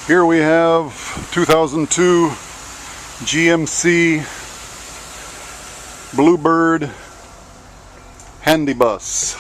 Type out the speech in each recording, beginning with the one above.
Here we have 2002 GMC Bluebird Handybus.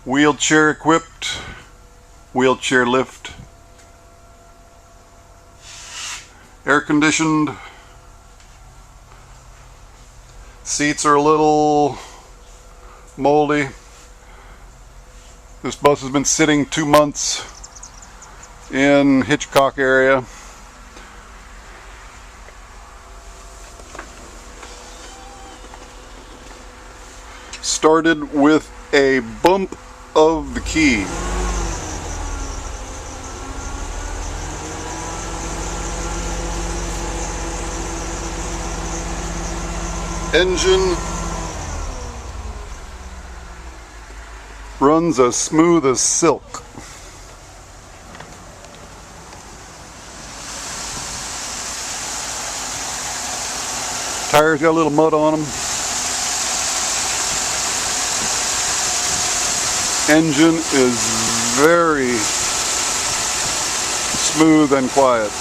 Wheelchair equipped, wheelchair lift, air conditioned. Seats are a little moldy. This bus has been sitting 2 months in Hitchcock area. Started with a bump of the key. Engine runs as smooth as silk. Tires got a little mud on them. Engine is very smooth and quiet.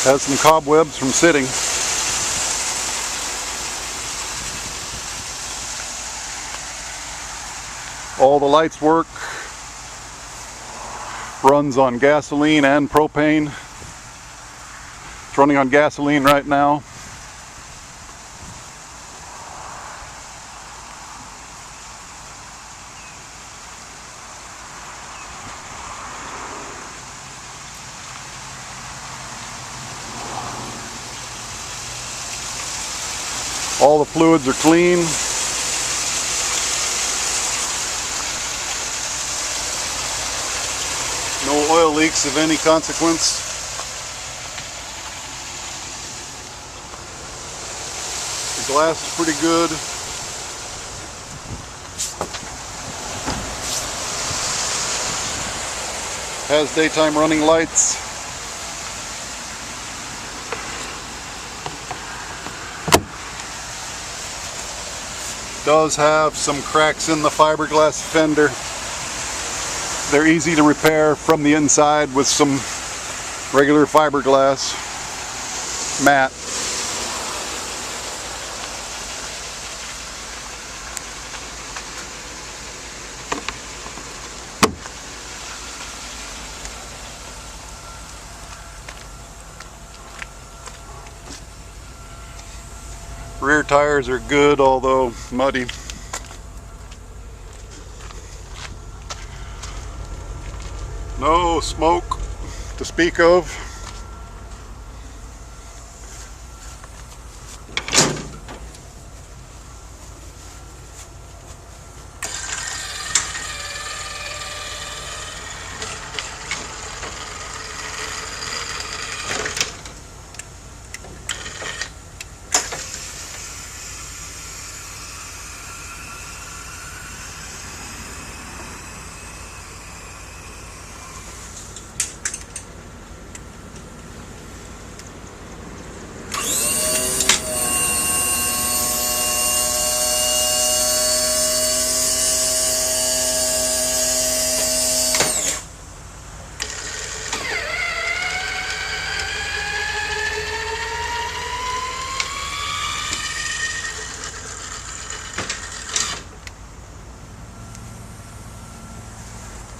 Has some cobwebs from sitting. All the lights work. Runs on gasoline and propane. It's running on gasoline right now. All the fluids are clean. No oil leaks of any consequence. The glass is pretty good. Has daytime running lights. Does have some cracks in the fiberglass fender. They're easy to repair from the inside with some regular fiberglass mat. Rear tires are good, although muddy. No smoke to speak of.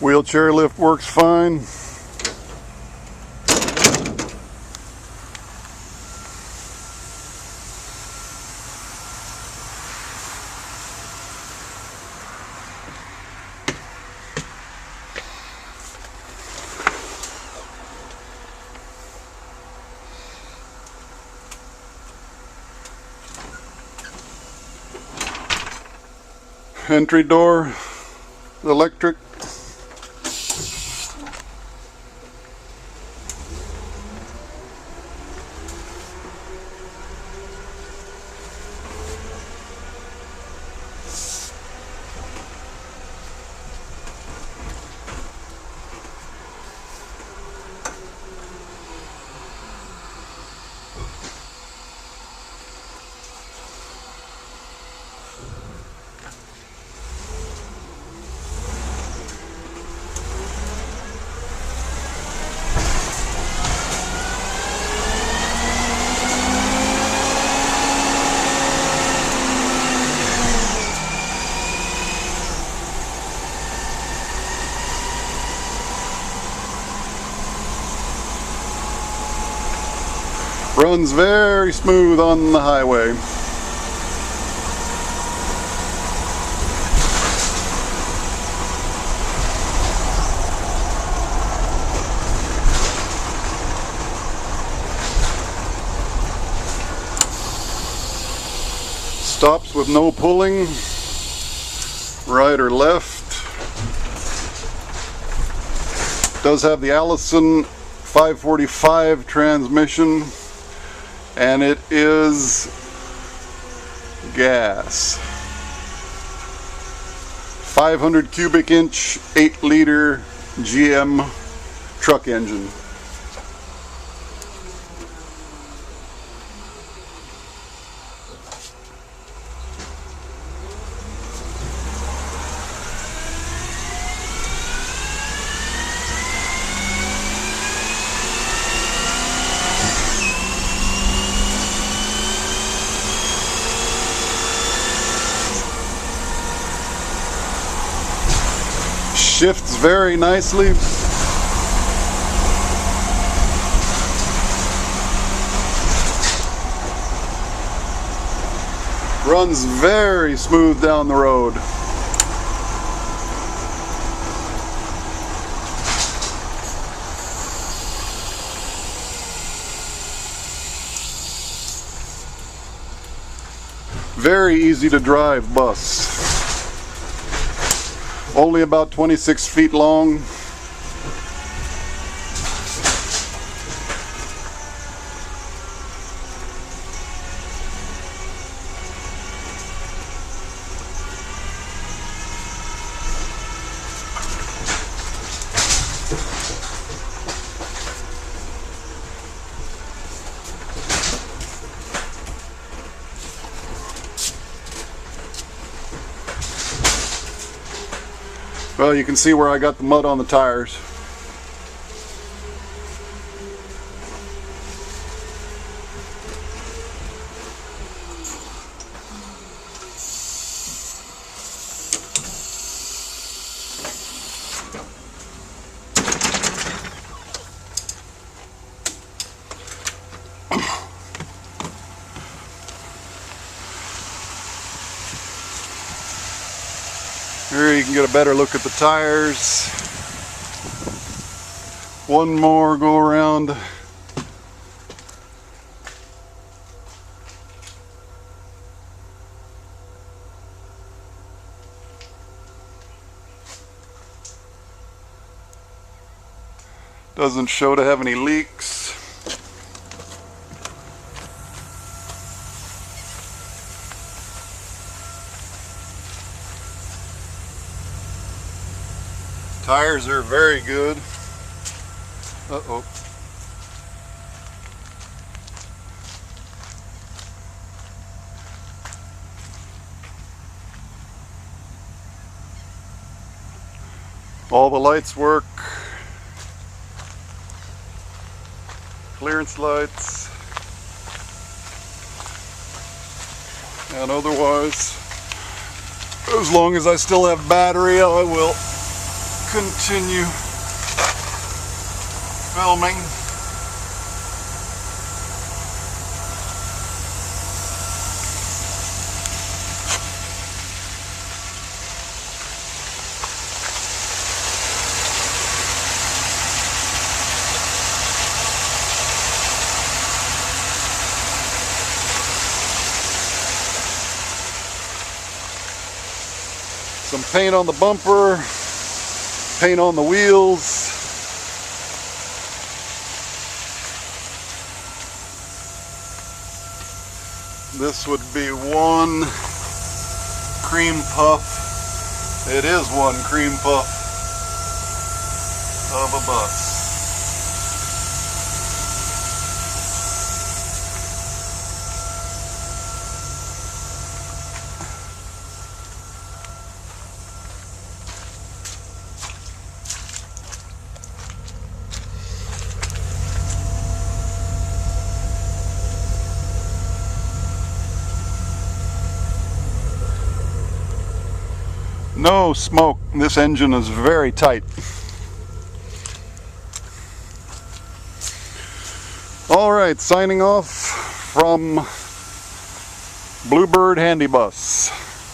Wheelchair lift works fine. Entry door, electric. runs very smooth on the highway. Stops with no pulling, right or left. Does have the Allison 545 transmission, and it is gas. 500 cubic inch, 8 liter GM truck engine. Shifts very nicely. Runs very smooth down the road. Very easy to drive bus. Only about 26 feet long. Well, you can see where I got the mud on the tires. Here you can get a better look at the tires. One more go around. Doesn't show to have any leaks. Tires are very good. Uh-oh. All the lights work. Clearance lights. And otherwise, as long as I still have battery, I will continue filming. Some paint on the bumper. Paint on the wheels. This would be one cream puff. It is one cream puff of a bus. No smoke. This engine is very tight. Alright, signing off from Bluebird Handybus.